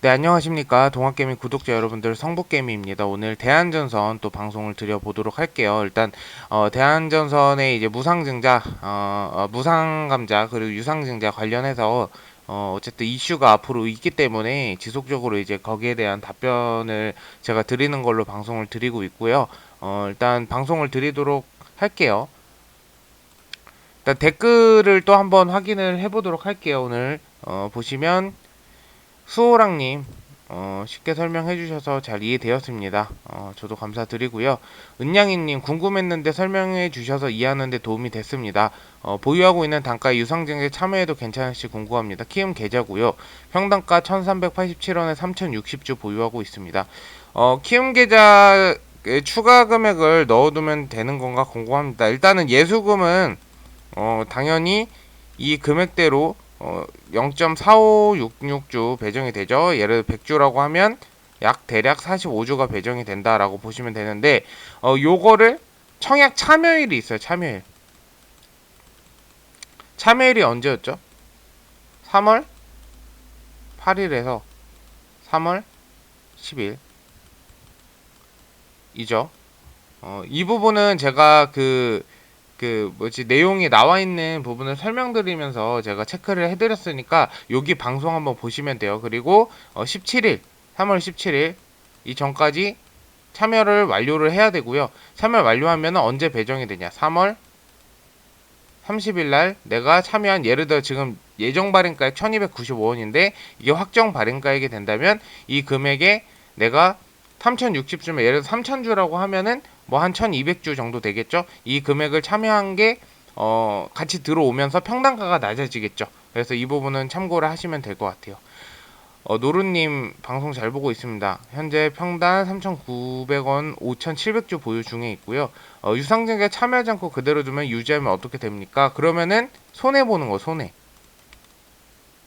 네, 안녕하십니까. 동학개미 구독자 여러분들, 성북개미입니다. 오늘 대한전선 또 방송을 드려보도록 할게요. 일단 대한전선의 이제 무상증자, 무상감자 그리고 유상증자 관련해서 어쨌든 이슈가 앞으로 있기 때문에 지속적으로 이제 거기에 대한 답변을 제가 드리는 걸로 방송을 드리고 있고요. 일단 방송을 드리도록 할게요. 일단 댓글을 또 한번 확인을 해보도록 할게요. 오늘 보시면 수호랑님 쉽게 설명해 주셔서 잘 이해되었습니다. 저도 감사드리고요. 은양이님 궁금했는데 설명해 주셔서 이해하는데 도움이 됐습니다. 보유하고 있는 단가의 유상증자에 참여해도 괜찮을지 궁금합니다. 키움 계좌고요. 평당가 1387원에 3060주 보유하고 있습니다. 키움 계좌에 추가 금액을 넣어두면 되는 건가 궁금합니다. 일단은 예수금은 당연히 이 금액대로 0.4566주 배정이 되죠. 예를 들어 100주라고 하면 약 대략 45주가 배정이 된다라고 보시면 되는데 요거를 청약 참여일이 있어요. 참여일이 언제였죠? 3월 8일에서 3월 10일 이죠. 이 부분은 제가 내용이 나와 있는 부분을 설명드리면서 제가 체크를 해드렸으니까 여기 방송 한번 보시면 돼요. 그리고 17일, 3월 17일 이 전까지 참여를 완료를 해야 되고요. 참여 완료하면 언제 배정이 되냐? 3월 30일 날 내가 참여한, 예를 들어 지금 예정 발행가액 1295원인데 이게 확정 발행가액이 된다면 이 금액에 내가 3060주면 예를 들어 3000주라고 하면은 뭐 한 1200주 정도 되겠죠. 이 금액을 참여한 게 같이 들어오면서 평단가가 낮아지겠죠. 그래서 이 부분은 참고를 하시면 될 것 같아요. 노루님 방송 잘 보고 있습니다. 현재 평단 3,900원 5,700주 보유 중에 있고요. 유상증자에 참여하지 않고 그대로 두면 유지하면 어떻게 됩니까? 그러면은 손해보는 거, 손해.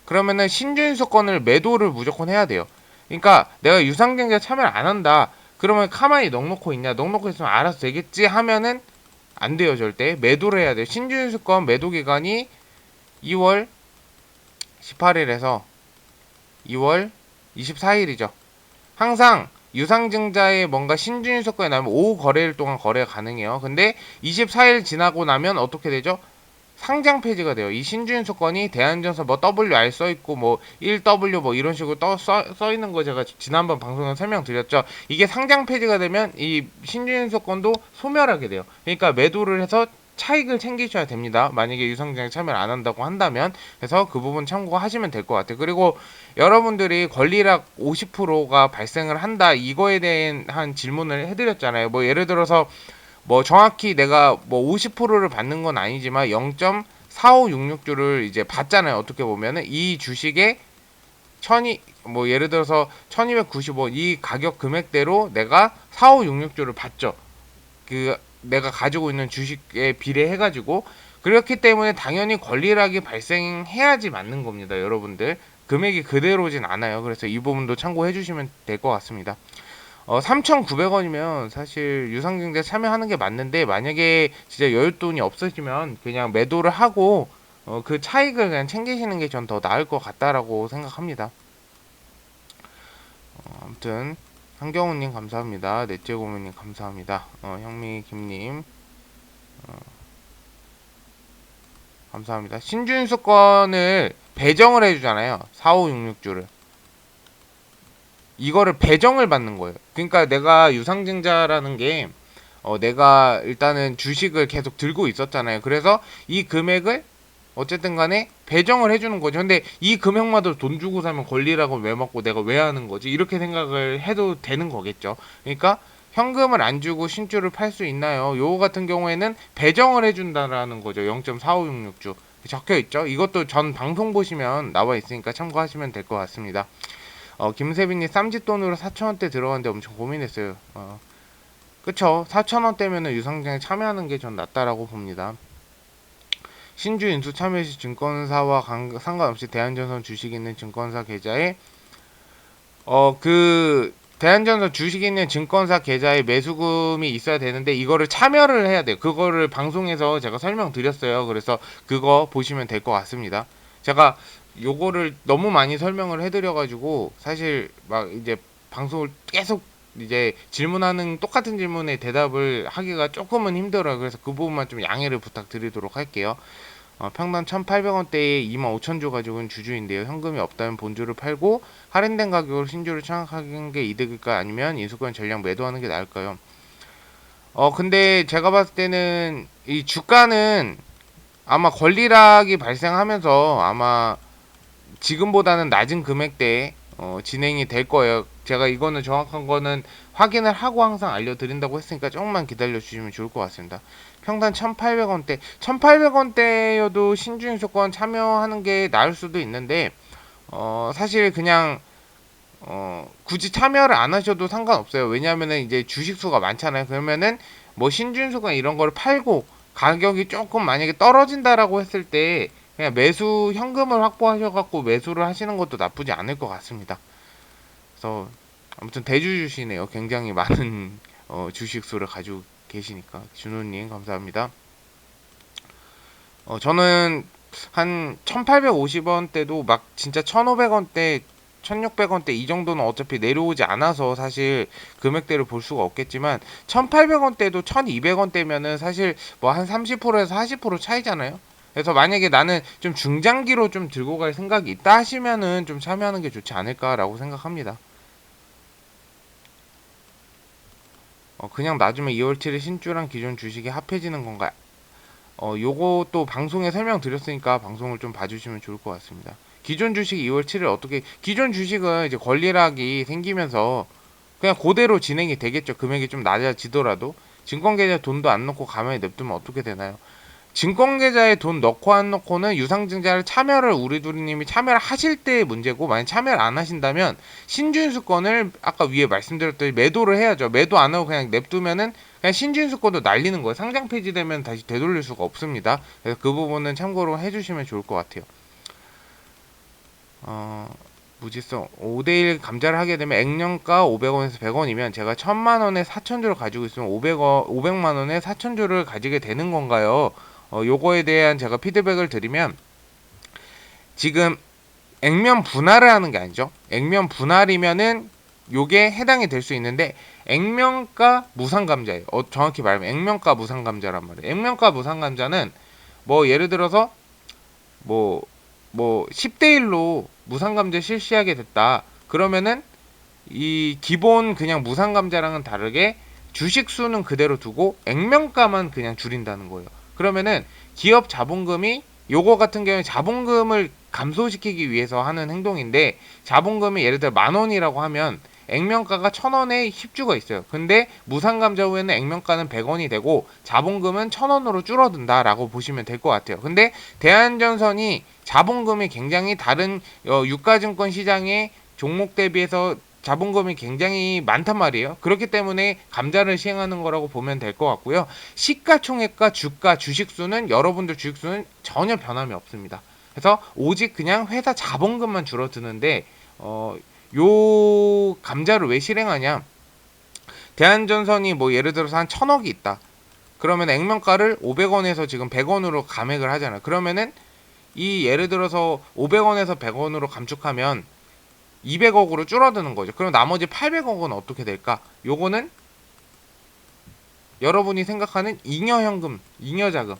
그러면은 신주인수권을 매도를 무조건 해야 돼요. 그러니까 내가 유상증자에 참여를 안 한다. 그러면 가만히 넉놓고 있냐? 넉놓고 있으면 알아서 되겠지 하면은 안 돼요. 절대 매도를 해야 돼요. 신주인수권 매도 기간이 2월 18일에서 2월 24일이죠. 항상 유상증자에 뭔가 신주인수권이 나면 5 거래일 동안 거래가 가능해요. 근데 24일 지나고 나면 어떻게 되죠? 상장 폐지가 돼요. 이 신주인수권이 대한전선 뭐 WR 써있고 뭐 1W 뭐 이런 식으로 써있는 거 제가 지난번 방송에 설명드렸죠. 이게 상장 폐지가 되면 이 신주인수권도 소멸하게 돼요. 그러니까 매도를 해서 차익을 챙기셔야 됩니다. 만약에 유상증자에 참여를 안 한다고 한다면. 그래서 그 부분 참고하시면 될 것 같아요. 그리고 여러분들이 권리락 50%가 발생을 한다, 이거에 대한 질문을 해드렸잖아요. 뭐 예를 들어서 뭐 정확히 내가 뭐 50%를 받는 건 아니지만 0.4566주를 이제 받잖아요. 어떻게 보면은 이 주식에 뭐 예를 들어서 1295 이 가격 금액대로 내가 4566주를 받죠. 내가 가지고 있는 주식에 비례해가지고. 그렇기 때문에 당연히 권리락이 발생해야지 맞는 겁니다. 여러분들 금액이 그대로진 않아요. 그래서 이 부분도 참고해 주시면 될 것 같습니다. 3,900원이면 사실 유상증자에 참여하는 게 맞는데, 만약에 진짜 여윳돈이 없으시면 그냥 매도를 하고 그 차익을 그냥 챙기시는 게 전 더 나을 것 같다라고 생각합니다. 아무튼 한경훈님 감사합니다. 넷째고모님 감사합니다. 형미김님 감사합니다. 신주인수권을 배정을 해주잖아요. 4566주를. 이거를 배정을 받는 거예요. 그러니까 내가 유상증자라는 게 내가 일단은 주식을 계속 들고 있었잖아요. 그래서 이 금액을 어쨌든 간에 배정을 해주는 거죠. 근데 이 금액마저 돈 주고 사면 권리라고 왜 먹고 내가 왜 하는 거지? 이렇게 생각을 해도 되는 거겠죠. 그러니까 현금을 안 주고 신주를 팔 수 있나요? 요거 같은 경우에는 배정을 해준다라는 거죠. 0.4566주 적혀 있죠. 이것도 전 방송 보시면 나와 있으니까 참고하시면 될 것 같습니다. 김세빈님 쌈짓돈으로 4,000원대 들어갔는데 엄청 고민했어요. 그쵸. 4,000원대면은 유상증자에 참여하는 게 전 낫다라고 봅니다. 신주 인수 참여 시 증권사와 상관없이 대한전선 주식 있는 증권사 계좌에 대한전선 주식 있는 증권사 계좌에 매수금이 있어야 되는데 이거를 참여를 해야 돼요. 그거를 방송에서 제가 설명드렸어요. 그래서 그거 보시면 될 것 같습니다. 제가 요거를 너무 많이 설명을 해드려가지고 사실 막 이제 방송을 계속 이제 질문하는 똑같은 질문에 대답을 하기가 조금은 힘들어요. 그래서 그 부분만 좀 양해를 부탁드리도록 할게요. 평당 1,800원대에 25,000주 가지고 있는 주주인데요. 현금이 없다면 본주를 팔고 할인된 가격으로 신주를 청약하는 게 이득일까 아니면 인수권 전량 매도하는 게 나을까요? 근데 제가 봤을 때는 이 주가는 아마 권리락이 발생하면서 아마 지금보다는 낮은 금액대에 진행이 될 거예요. 제가 이거는 정확한 거는 확인을 하고 항상 알려드린다고 했으니까 조금만 기다려 주시면 좋을 것 같습니다. 평당 1,800원대, 1,800원대여도 신주인수권 참여하는 게 나을 수도 있는데 사실 그냥 굳이 참여를 안 하셔도 상관없어요. 왜냐하면은 이제 주식수가 많잖아요. 그러면은 뭐 신주인수권 이런 거를 팔고 가격이 조금 만약에 떨어진다라고 했을 때 그냥 매수 현금을 확보하셔갖고 매수를 하시는 것도 나쁘지 않을 것 같습니다. 그래서 아무튼 대주주시네요. 굉장히 많은 주식수를 가지고 계시니까 준호님 감사합니다. 저는 한 1850원대도 막 진짜 1500원대 1600원대 이 정도는 어차피 내려오지 않아서 사실 금액대를 볼 수가 없겠지만 1800원대도 1200원대면은 사실 뭐 한 30%에서 40% 차이잖아요. 그래서 만약에 나는 좀 중장기로 좀 들고 갈 생각이 있다 하시면은 좀 참여하는 게 좋지 않을까라고 생각합니다. 그냥 놔주면 2월 7일 신주랑 기존 주식이 합해지는 건가요? 요것도 방송에 설명드렸으니까 방송을 좀 봐주시면 좋을 것 같습니다. 기존 주식 2월 7일 어떻게, 기존 주식은 이제 권리락이 생기면서 그냥 그대로 진행이 되겠죠. 금액이 좀 낮아지더라도. 증권계좌 돈도 안 넣고 가만히 냅두면 어떻게 되나요? 증권계좌에 돈 넣고 안 넣고는 유상증자를 참여를 우리두리님이 참여를 하실 때의 문제고, 만약 참여를 안 하신다면 신주인수권을 아까 위에 말씀드렸듯이 매도를 해야죠. 매도 안 하고 그냥 냅두면은 그냥 신주인수권도 날리는 거예요. 상장 폐지되면 다시 되돌릴 수가 없습니다. 그래서 그 부분은 참고로 해주시면 좋을 것 같아요. 무지성 5대1 감자를 하게 되면 액면가 500원에서 100원이면 제가 1000만원에 4000주를 가지고 있으면 500만원에 4000주를 가지게 되는 건가요? 요거에 대한 제가 피드백을 드리면, 지금 액면 분할을 하는 게 아니죠. 액면 분할이면은 요게 해당이 될 수 있는데 액면가 무상감자예요. 정확히 말하면 액면가 무상감자란 말이에요. 액면가 무상감자는 뭐 예를 들어서 뭐 10대1로 무상감자 실시하게 됐다. 그러면은 이 기본 그냥 무상감자랑은 다르게 주식 수는 그대로 두고 액면가만 그냥 줄인다는 거예요. 그러면은 기업 자본금이, 요거 같은 경우에 자본금을 감소시키기 위해서 하는 행동인데, 자본금이 예를 들어 10,000원이라고 하면 액면가가 1,000원에 10주가 있어요. 근데 무상감자 후에는 액면가는 100원이 되고 자본금은 1,000원으로 줄어든다라고 보시면 될 것 같아요. 근데 대한전선이 자본금이 굉장히 다른 유가증권 시장의 종목 대비해서 자본금이 굉장히 많단 말이에요. 그렇기 때문에 감자를 시행하는 거라고 보면 될 것 같고요. 시가총액과 주가, 주식수는, 여러분들 주식수는 전혀 변함이 없습니다. 그래서 오직 그냥 회사 자본금만 줄어드는데 요 감자를 왜 실행하냐? 대한전선이 뭐 예를 들어서 한 1,000억이 있다. 그러면 액면가를 500원에서 지금 100원으로 감액을 하잖아요. 그러면은 이 예를 들어서 500원에서 100원으로 감축하면 200억으로 줄어드는 거죠. 그럼 나머지 800억은 어떻게 될까? 요거는 여러분이 생각하는 잉여현금, 잉여자금,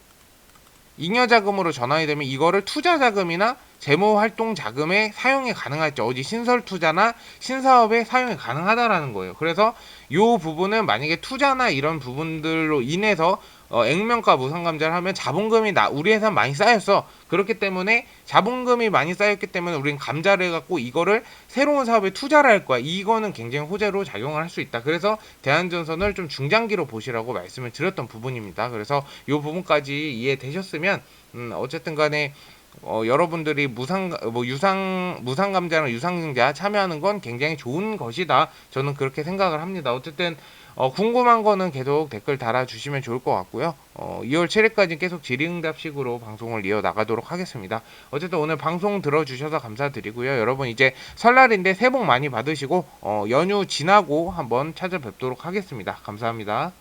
잉여자금으로 전환이 되면 이거를 투자자금이나 재무활동자금에 사용이 가능할지, 어디 신설투자나 신사업에 사용이 가능하다라는 거예요. 그래서 요 부분은 만약에 투자나 이런 부분들로 인해서 액면가 무상감자를 하면 자본금이 우리 회사 많이 쌓였어. 그렇기 때문에 자본금이 많이 쌓였기 때문에 우리는 감자를 해갖고 이거를 새로운 사업에 투자를 할 거야. 이거는 굉장히 호재로 작용을 할 수 있다. 그래서 대한전선을 좀 중장기로 보시라고 말씀을 드렸던 부분입니다. 그래서 요 부분까지 이해되셨으면 어쨌든 간에 여러분들이 무상감자나 유상증자 참여하는 건 굉장히 좋은 것이다. 저는 그렇게 생각을 합니다. 어쨌든 궁금한 거는 계속 댓글 달아주시면 좋을 것 같고요. 2월 7일까지 계속 질의응답식으로 방송을 이어나가도록 하겠습니다. 어쨌든 오늘 방송 들어주셔서 감사드리고요. 여러분 이제 설날인데 새해 복 많이 받으시고 연휴 지나고 한번 찾아뵙도록 하겠습니다. 감사합니다.